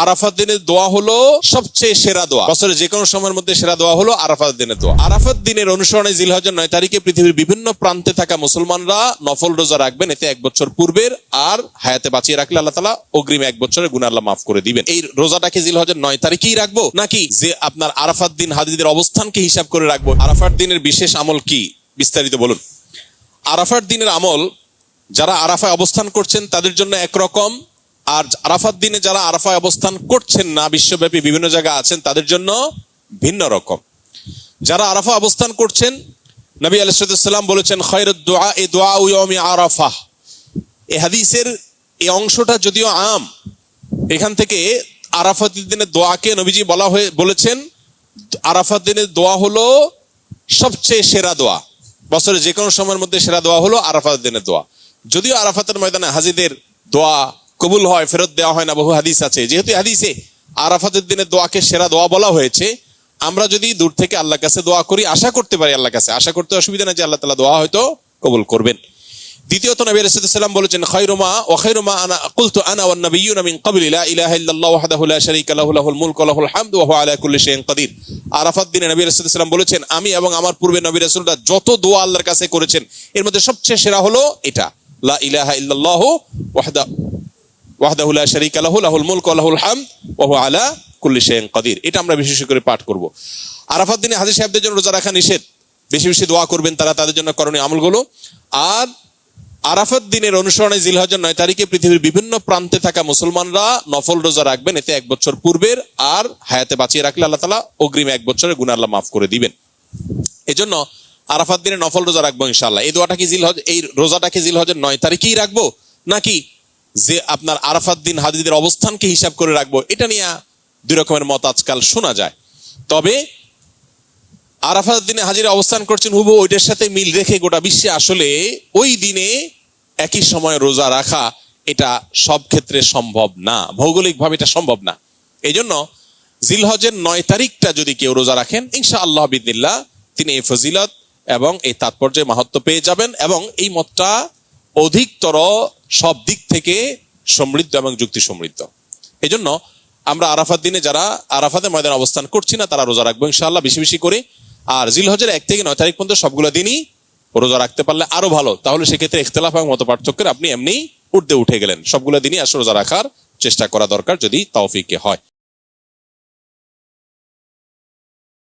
আরাফাত দিনের দোয়া হলো সবচেয়ে সেরা দোয়া। বছরে যে কোনো সময়ের মধ্যে সেরা দোয়া হলো আরাফাত দিনের দোয়া। আরাফাত দিনের অনুসরণে জিলহজের 9 তারিখে পৃথিবীর বিভিন্ন প্রান্তে থাকা মুসলমানরা নফল রোজা রাখবেন। এতে 1 বছর পূর্বের আর হায়াতে বাঁচিয়ে রাখলে আল্লাহ তাআলা অগ্রিম 1 বছরের গুনাহ আল্লাহ মাফ করে দিবেন। এই রোজাটাকে জিলহজের 9 তারিখেই রাখবো নাকি যে আপনার আরাফাত দিন হাজিদের অবস্থানকে হিসাব করে রাখবো? আরাফাত দিনের বিশেষ আমল কি বিস্তারিত বলুন। আরাফাত দিনের আমল যারা আরাফায় অবস্থান করছেন তাদের জন্য একরকম, আর আরাফাত দিনে যারা আরাফায় অবস্থান করছেন না, বিশ্বব্যাপী বিভিন্ন জায়গায় আছেন, তাদের জন্য ভিন্ন রকম। যারা আরাফা অবস্থান করছেন, নবী আলাইহিস সালাম বলেছেন খায়রুদ দুআ দুআউ ইয়াউমি আরাফা। এই হাদিসের এই অংশটা যদিও আম, এখান থেকে আরাফাত দিনের দোয়াকে নবীজি বলেছেন আরাফাত দিনের দোয়া হলো সবচেয়ে সেরা দোয়া। বছরে যে কোনো সময়ের মধ্যে সেরা দোয়া হলো আরাফাত দিনের দোয়া। যদিও আরাফাতের ময়দানে হাজিদের দোয়া কবুল হয়, ফেরত দেওয়া হয় না, বহু হাদিস আছে। যেহেতু হাদিসে আরাফাতের দিনের দোয়াকে সেরা দোয়া বলা হয়েছে, আমরা যদি দূর থেকে আল্লাহর কাছে দোয়া করি, আশা করতে পারি আল্লাহর কাছে, আশা করতে অসুবিধা নেই যে আল্লাহ তাআলা দোয়া হয়তো কবুল করবেন। দ্বিতীয়ত নবী আলাইহিস সালাম বলেছেন খায়রুমা ওয়া খায়রুমা আনা কুলতু আনা ওয়ান নাবিয়্যুনা মিন ক্বাবলি লা ইলাহা ইল্লাল্লাহু ওয়াহদাহু লা শারীকা লাহু লাহুল মুলকু ওয়া লাহুল হামদু ওয়া হুয়া আলা কুল্লি শাইইন কাদির। আরাফাত দিনে নবী আলাইহিস সালাম বলেছেন আমি এবং আমার পূর্বে নবী রাসূলরা যত দোয়া আল্লাহর কাছে করেছেন এর মধ্যে সবচেয়ে সেরা হলো এটা, লা ইলাহা ইল্লাল্লাহু ওয়াহদাহু লা শারীকা লাহু লাহুল মুলকু ওয়া লাহুল হামদু ওয়া হুয়া আলা কুল্লি শাইইন কাদির। এটা আমরা বিশেষ করে পাঠ করব। আরাফাত দিনে হাজী সাহেবদের জন্য রোজা রাখা নিষেধ, বেশি বেশি দোয়া করবেন তারা, তাদের জন্য করণীয় আমলগুলো। আর আরাফাত দিনের অনুসরণে জিলহজের 9 তারিখে পৃথিবীর বিভিন্ন প্রান্তে থাকা মুসলমানরা নফল রোজা রাখবেন। এতে 1 বছর পূর্বের আর হায়াতে বাঁচিয়ে রাখলে আল্লাহ তাআলা অগ্রিম 1 বছরের গুনাহ আল্লাহ মাফ করে দিবেন। এজন্য আরাফাত দিনে নফল রোজা রাখবো ইনশাআল্লাহ। এই দোয়াটা কি এই রোজাটাকে জিলহজের 9 তারিখেই রাখবো নাকি যে আপনার আরাফাত দিন হাজিদের অবস্থানকে হিসাব করে রাখবো? এটা নিয়ে দুই রকমের মত আজকাল শোনা যায়। তবে আরাফাত দিনে হাজিরা অবস্থান করছেন হুবহু ওইটার সাথে মিল রেখে গোটা বিশ্বে আসলে ওই দিনে একই সময় রোজা রাখা এটা সব ক্ষেত্রে সম্ভব না, ভৌগোলিকভাবে এটা সম্ভব না। এই জন্য জিলহজের 9 তারিখটা যদি কেউ রোজা রাখেন ইনশাআল্লাহ বিদিল্লাহ তিনি এই ফজিলত এবং এই তাৎপর্যে মাহাত্ম্য পেয়ে যাবেন, এবং এই মতটা অধিকতর সব দিক থেকে সমৃদ্ধ এবং যুক্তি সমৃদ্ধ। এই জন্য আমরা আরাফাত দিনে যারা আরাফাতের ময়দানে অবস্থান করছি না তারা রোজা রাখবো ইনশাআল্লাহ বেশি বেশি করে। আর জিলহজের 1 থেকে 9 তারিখ পর্যন্ত সবগুলো দিনই রোজা রাখতে পারলে আরো ভালো। তাহলে সেক্ষেত্রে ইখতিলাফ এবং মত পার্থক্যের আপনি এমনি উঠে গেলেন। সবগুলো দিনই আসলে রোজা রাখার চেষ্টা করা দরকার যদি তৌফিকে হয়।